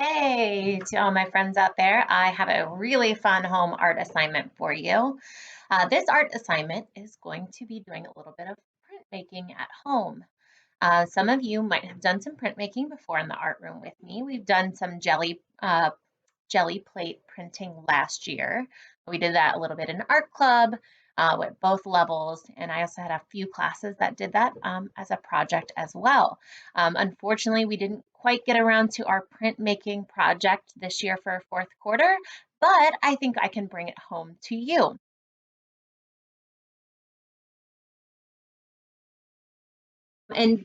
Hey, to all my friends out there, I have a really fun home art assignment for you. This art assignment is going to be doing a little bit of printmaking at home. Some of you might have done some printmaking before in the art room with me. We've done some jelly plate printing last year. We did that a little bit in art club with both levels, and I also had a few classes that did that as a project as well. Unfortunately, we didn't quite get around to our printmaking project this year for fourth quarter, but I think I can bring it home to you. And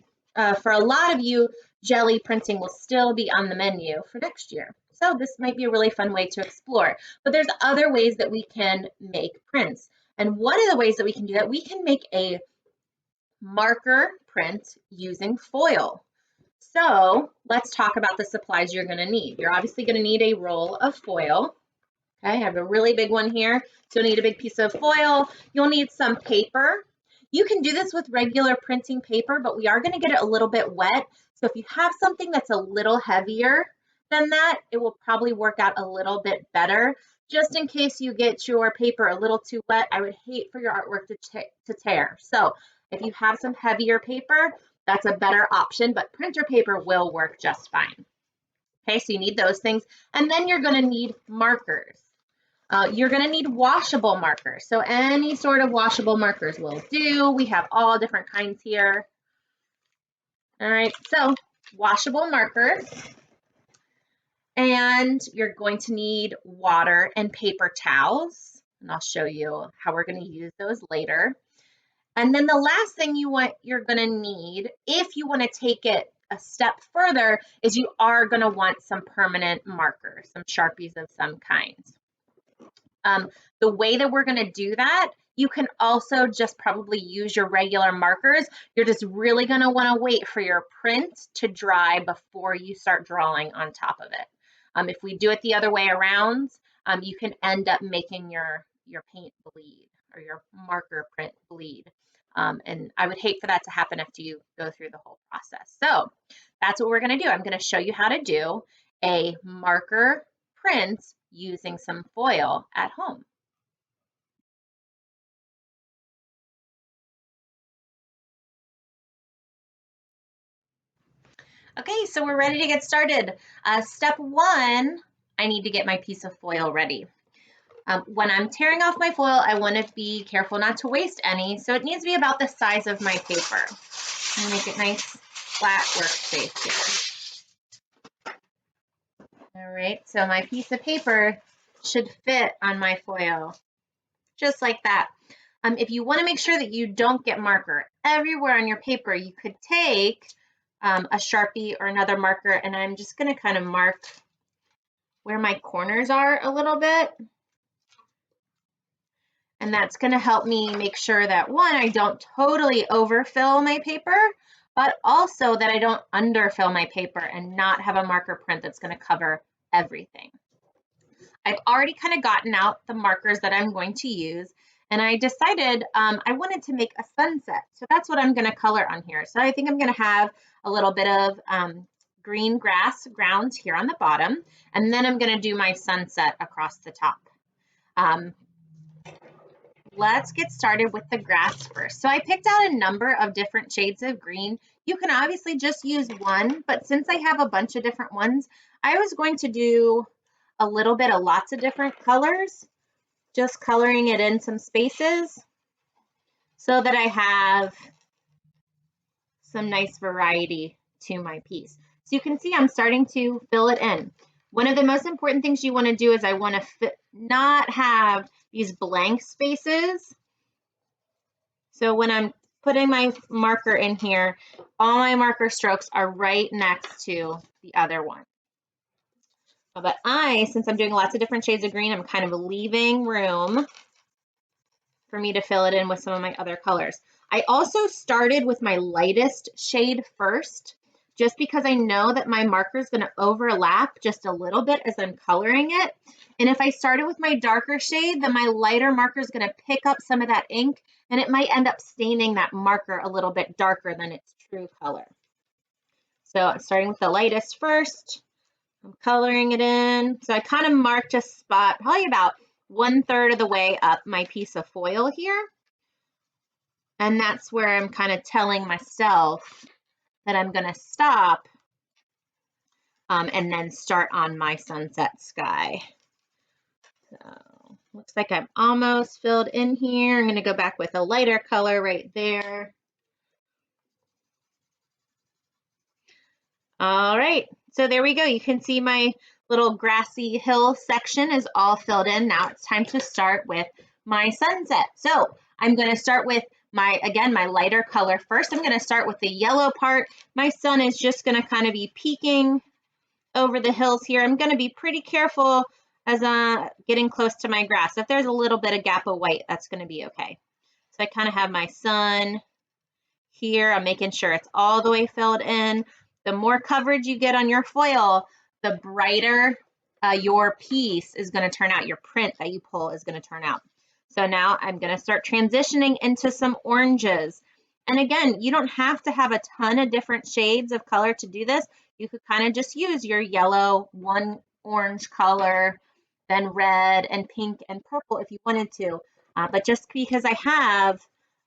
for a lot of you, jelly printing will still be on the menu for next year. So this might be a really fun way to explore. But there's other ways that we can make prints. And one of the ways that we can do that, we can make a marker print using foil. So let's talk about the supplies you're going to need. You're obviously going to need a roll of foil. Okay, I have a really big one here. So you'll need a big piece of foil. You'll need some paper. You can do this with regular printing paper, but we are going to get it a little bit wet. So if you have something that's a little heavier than that, it will probably work out a little bit better. Just in case you get your paper a little too wet, I would hate for your artwork to tear. So if you have some heavier paper, that's a better option, but printer paper will work just fine. Okay, so you need those things. And then you're going to need markers. You're going to need washable markers. So any sort of washable markers will do. We have all different kinds here. All right, so washable markers. And you're going to need water and paper towels. And I'll show you how we're going to use those later. And then the last thing you're going to need, if you want to take it a step further, is you are going to want some permanent markers, some Sharpies of some kind. The way that we're going to do that, you can also just probably use your regular markers. You're just really going to want to wait for your print to dry before you start drawing on top of it. If we do it the other way around, you can end up making your paint bleed or your marker print bleed. And I would hate for that to happen after you go through the whole process. So that's what we're going to do. I'm going to show you how to do a marker print using some foil at home. Okay, so we're ready to get started. Step one, I need to get my piece of foil ready. When I'm tearing off my foil, I want to be careful not to waste any, so it needs to be about the size of my paper. And make it nice, flat workspace here. All right, so my piece of paper should fit on my foil, just like that. If you want to make sure that you don't get marker everywhere on your paper, you could take a Sharpie or another marker, and I'm just going to kind of mark where my corners are a little bit. And that's going to help me make sure that, one, I don't totally overfill my paper, but also that I don't underfill my paper and not have a marker print that's going to cover everything. I've already kind of gotten out the markers that I'm going to use, and I decided I wanted to make a sunset. So that's what I'm going to color on here. So I think I'm going to have a little bit of green grass ground here on the bottom, and then I'm going to do my sunset across the top. Let's get started with the grass first. So I picked out a number of different shades of green. You can obviously just use one, but since I have a bunch of different ones, I was going to do a little bit of lots of different colors, just coloring it in some spaces so that I have some nice variety to my piece. So you can see I'm starting to fill it in. One of the most important things you want to do is I want to not have these blank spaces. So when I'm putting my marker in here, all my marker strokes are right next to the other one. But since I'm doing lots of different shades of green, I'm kind of leaving room for me to fill it in with some of my other colors. I also started with my lightest shade first, just because I know that my marker is going to overlap just a little bit as I'm coloring it. And if I started with my darker shade, then my lighter marker is going to pick up some of that ink, and it might end up staining that marker a little bit darker than its true color. So I'm starting with the lightest first, I'm coloring it in. So I kind of marked a spot, probably about 1/3 of the way up my piece of foil here. And that's where I'm kind of telling myself that I'm going to stop and then start on my sunset sky. So looks like I'm almost filled in here. I'm going to go back with a lighter color right there. All right, so there we go. You can see my little grassy hill section is all filled in. Now it's time to start with my sunset. So I'm going to start with my lighter color first. I'm going to start with the yellow part. My sun is just going to kind of be peeking over the hills here. I'm going to be pretty careful as getting close to my grass. If there's a little bit of gap of white, that's going to be okay. So I kind of have my sun here. I'm making sure it's all the way filled in. The more coverage you get on your foil, the brighter your piece is going to turn out. Your print that you pull is going to turn out. So now I'm going to start transitioning into some oranges. And again, you don't have to have a ton of different shades of color to do this. You could kind of just use your yellow, one orange color, then red and pink and purple if you wanted to. But just because I have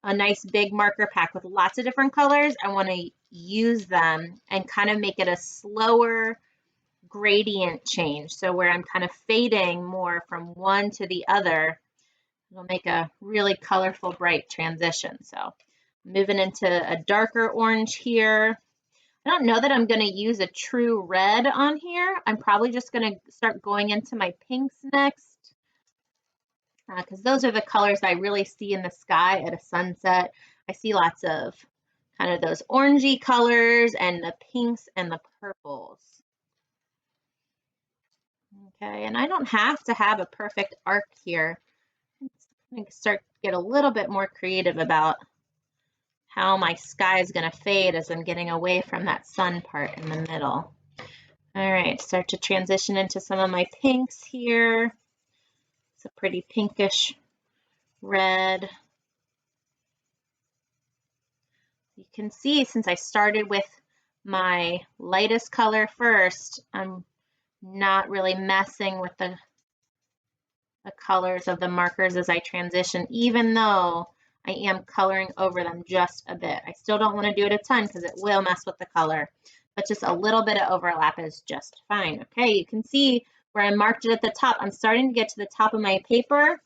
a nice big marker pack with lots of different colors, I want to use them and kind of make it a slower gradient change. So where I'm kind of fading more from one to the other, it'll make a really colorful, bright transition. So moving into a darker orange here. I don't know that I'm going to use a true red on here. I'm probably just going to start going into my pinks next, because those are the colors I really see in the sky at a sunset. I see lots of kind of those orangey colors and the pinks and the purples. Okay, and I don't have to have a perfect arc here. I'm going to start to get a little bit more creative about how my sky is going to fade as I'm getting away from that sun part in the middle. All right, start to transition into some of my pinks here. It's a pretty pinkish red. You can see since I started with my lightest color first, I'm not really messing with the colors of the markers as I transition, even though I am coloring over them just a bit. I still don't want to do it a ton because it will mess with the color, but just a little bit of overlap is just fine. Okay, you can see where I marked it at the top. I'm starting to get to the top of my paper.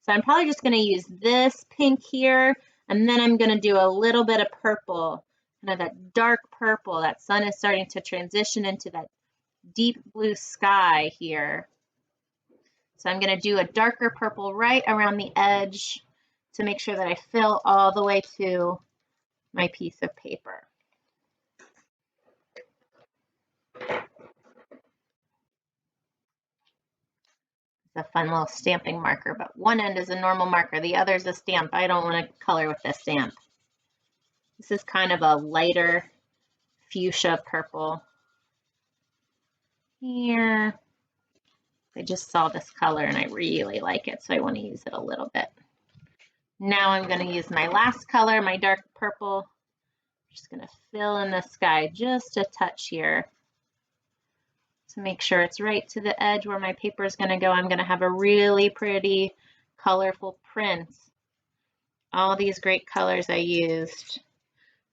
So I'm probably just going to use this pink here, and then I'm going to do a little bit of purple, kind of that dark purple. That sun is starting to transition into that deep blue sky here. So I'm going to do a darker purple right around the edge to make sure that I fill all the way to my piece of paper. It's a fun little stamping marker, but one end is a normal marker, the other is a stamp. I don't want to color with this stamp. This is kind of a lighter fuchsia purple here. I just saw this color and I really like it, so I want to use it a little bit. Now I'm going to use my last color, my dark purple. I'm just going to fill in the sky just a touch here to make sure it's right to the edge where my paper is going to go. I'm going to have a really pretty, colorful print. All these great colors I used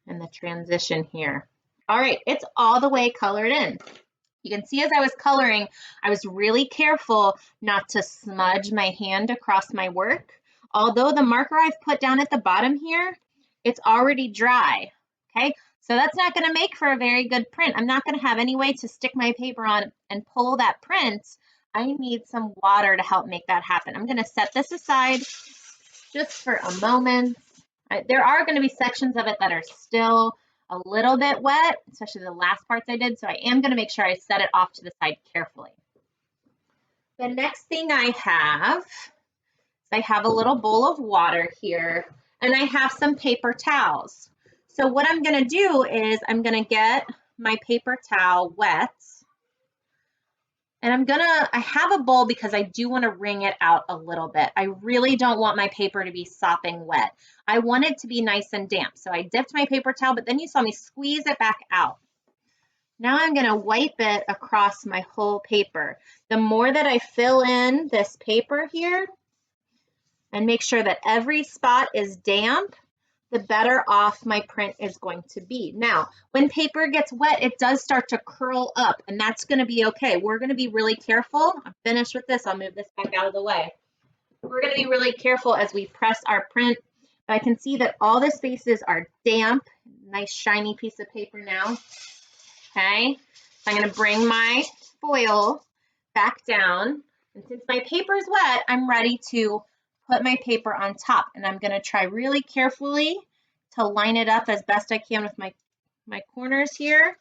in the transition here. All right, it's all the way colored in. You can see as I was coloring, I was really careful not to smudge my hand across my work. Although the marker I've put down at the bottom here, it's already dry, okay? So that's not gonna make for a very good print. I'm not gonna have any way to stick my paper on and pull that print. I need some water to help make that happen. I'm gonna set this aside just for a moment. There are gonna be sections of it that are still a little bit wet, especially the last parts I did, so I am going to make sure I set it off to the side carefully. The next thing I have a little bowl of water here, and I have some paper towels. So what I'm going to do is I'm going to get my paper towel wet, and I have a bowl because I do want to wring it out a little bit. I really don't want my paper to be sopping wet. I want it to be nice and damp. So I dipped my paper towel, but then you saw me squeeze it back out. Now I'm going to wipe it across my whole paper. The more that I fill in this paper here and make sure that every spot is damp, the better off my print is going to be. Now, when paper gets wet, it does start to curl up, and that's going to be okay. We're going to be really careful. I'm finished with this. I'll move this back out of the way. We're going to be really careful as we press our print. But I can see that all the spaces are damp. Nice shiny piece of paper now. Okay, so I'm going to bring my foil back down. And since my paper is wet, I'm ready to put my paper on top. And I'm going to try really carefully to line it up as best I can with my corners here.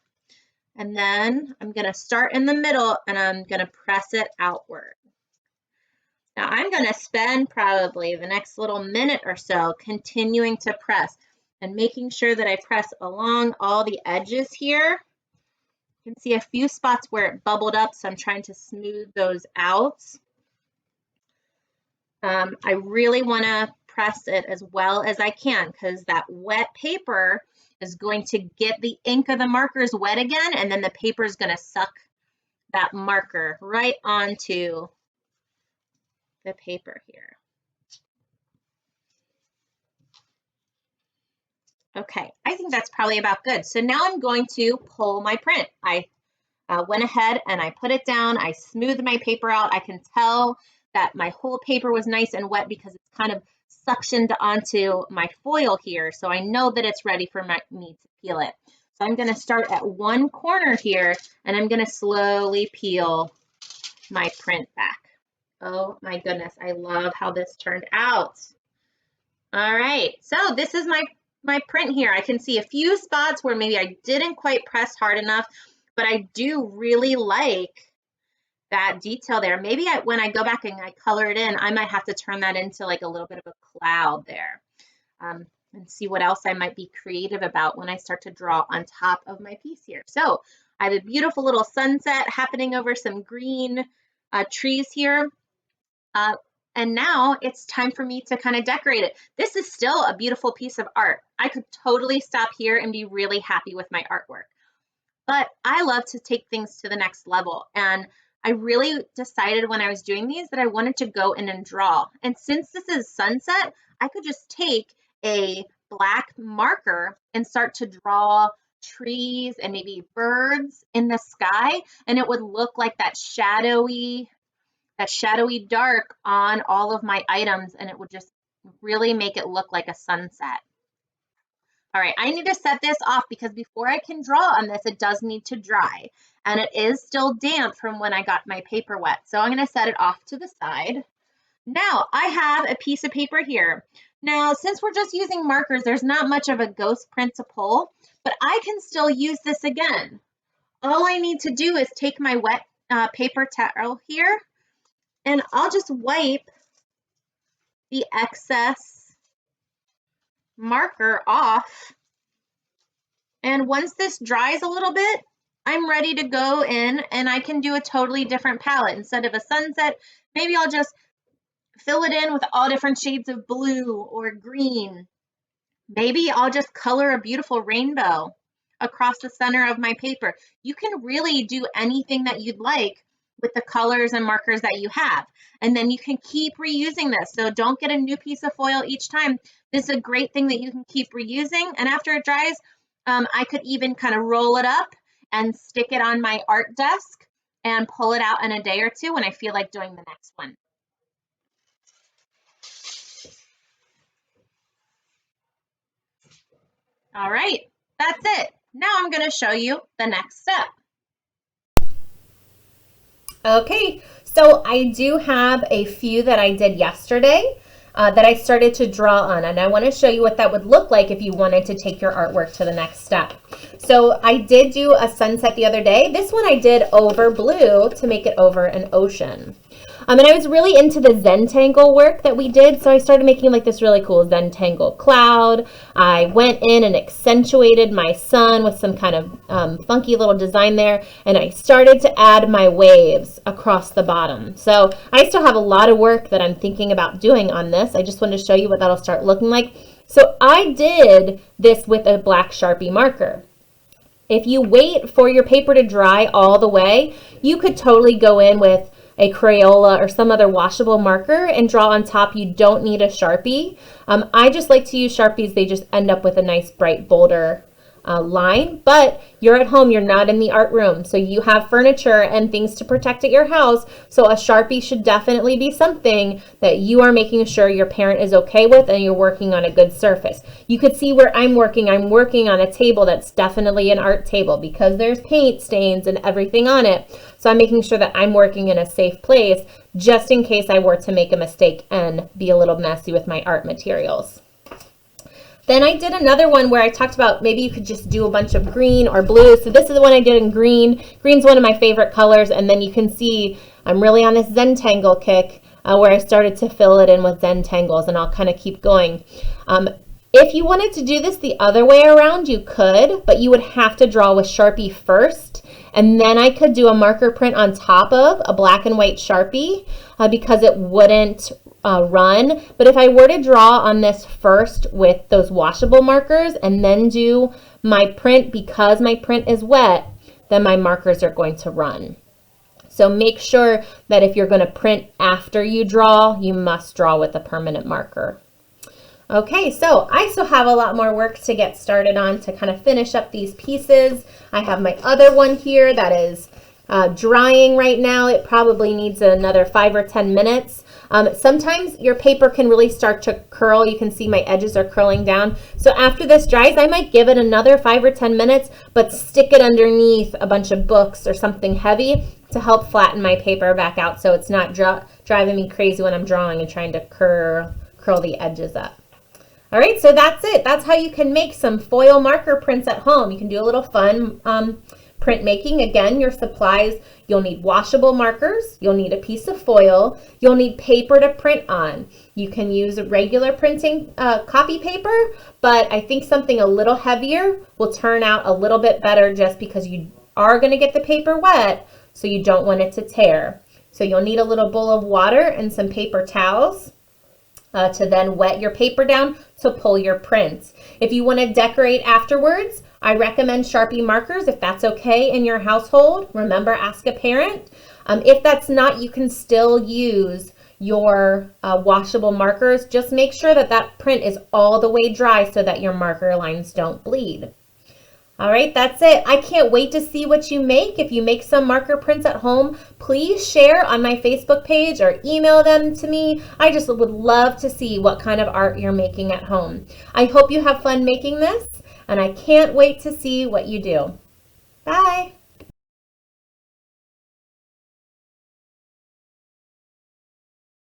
And then I'm going to start in the middle and I'm going to press it outward. Now I'm going to spend probably the next little minute or so continuing to press and making sure that I press along all the edges here. You can see a few spots where it bubbled up, so I'm trying to smooth those out. I really want to press it as well as I can because that wet paper is going to get the ink of the markers wet again, and then the paper is going to suck that marker right onto the paper here. Okay, I think that's probably about good. So now I'm going to pull my print. I went ahead and I put it down. I smoothed my paper out. I can tell that my whole paper was nice and wet because it's kind of suctioned onto my foil here. So I know that it's ready for me to peel it. So I'm going to start at one corner here and I'm going to slowly peel my print back. Oh my goodness, I love how this turned out. All right, so this is my print here. I can see a few spots where maybe I didn't quite press hard enough, but I do really like that detail there. Maybe when I go back and I color it in, I might have to turn that into like a little bit of a cloud there and see what else I might be creative about when I start to draw on top of my piece here. So I have a beautiful little sunset happening over some green trees here. And now it's time for me to kind of decorate it. This is still a beautiful piece of art. I could totally stop here and be really happy with my artwork. But I love to take things to the next level. And I really decided when I was doing these that I wanted to go in and draw. And since this is sunset, I could just take a black marker and start to draw trees and maybe birds in the sky. And it would look like that shadowy dark on all of my items, and it would just really make it look like a sunset. All right, I need to set this off because before I can draw on this, it does need to dry, and it is still damp from when I got my paper wet. So I'm going to set it off to the side. Now I have a piece of paper here. Now, since we're just using markers, there's not much of a ghost print to pull, but I can still use this again. All I need to do is take my wet paper towel here, and I'll just wipe the excess marker off. And once this dries a little bit, I'm ready to go in and I can do a totally different palette. Instead of a sunset, maybe I'll just fill it in with all different shades of blue or green. Maybe I'll just color a beautiful rainbow across the center of my paper. You can really do anything that you'd like with the colors and markers that you have. And then you can keep reusing this. So don't get a new piece of foil each time. This is a great thing that you can keep reusing. And after it dries, I could even kind of roll it up and stick it on my art desk and pull it out in a day or two when I feel like doing the next one. All right, that's it. Now I'm going to show you the next step. Okay, so I do have a few that I did yesterday that I started to draw on, and I want to show you what that would look like if you wanted to take your artwork to the next step. So I did do a sunset the other day. This one I did over blue to make it over an ocean. And I was really into the Zentangle work that we did, so I started making like this really cool Zentangle cloud. I went in and accentuated my sun with some kind of funky little design there, and I started to add my waves across the bottom. So I still have a lot of work that I'm thinking about doing on this. I just wanted to show you what that'll start looking like. So I did this with a black Sharpie marker. If you wait for your paper to dry all the way, you could totally go in with a Crayola or some other washable marker and draw on top. You don't need a Sharpie. I just like to use Sharpies. They just end up with a nice bright bolder line, but you're at home, you're not in the art room, so you have furniture and things to protect at your house, so a Sharpie should definitely be something that you are making sure your parent is okay with and you're working on a good surface. You could see where I'm working on a table that's definitely an art table because there's paint stains and everything on it, so I'm making sure that I'm working in a safe place just in case I were to make a mistake and be a little messy with my art materials. Then I did another one where I talked about maybe you could just do a bunch of green or blue. So this is the one I did in green. Green's one of my favorite colors. And then you can see I'm really on this Zentangle kick where I started to fill it in with Zentangles, and I'll kind of keep going. If you wanted to do this the other way around, you could, but you would have to draw with Sharpie first. And then I could do a marker print on top of a black and white Sharpie because it wouldn't run. But if I were to draw on this first with those washable markers and then do my print, because my print is wet, then my markers are going to run. So make sure that if you're going to print after you draw, you must draw with a permanent marker. Okay, so I still have a lot more work to get started on to kind of finish up these pieces. I have my other one here that is drying right now. It probably needs another 5 or 10 minutes. Sometimes your paper can really start to curl. You can see my edges are curling down. So after this dries, I might give it another 5 or 10 minutes, but stick it underneath a bunch of books or something heavy to help flatten my paper back out so it's not driving me crazy when I'm drawing and trying to curl the edges up. All right, so that's it. That's how you can make some foil marker prints at home. You can do a little fun printmaking. Again, your supplies, you'll need washable markers, you'll need a piece of foil, you'll need paper to print on. You can use regular printing copy paper, but I think something a little heavier will turn out a little bit better just because you are going to get the paper wet, so you don't want it to tear. So you'll need a little bowl of water and some paper towels to then wet your paper down to pull your prints. If you want to decorate afterwards, I recommend Sharpie markers if that's okay in your household. Remember, ask a parent. If that's not, you can still use your washable markers. Just make sure that that print is all the way dry so that your marker lines don't bleed. All right, that's it. I can't wait to see what you make. If you make some marker prints at home, please share on my Facebook page or email them to me. I just would love to see what kind of art you're making at home. I hope you have fun making this, and I can't wait to see what you do. Bye.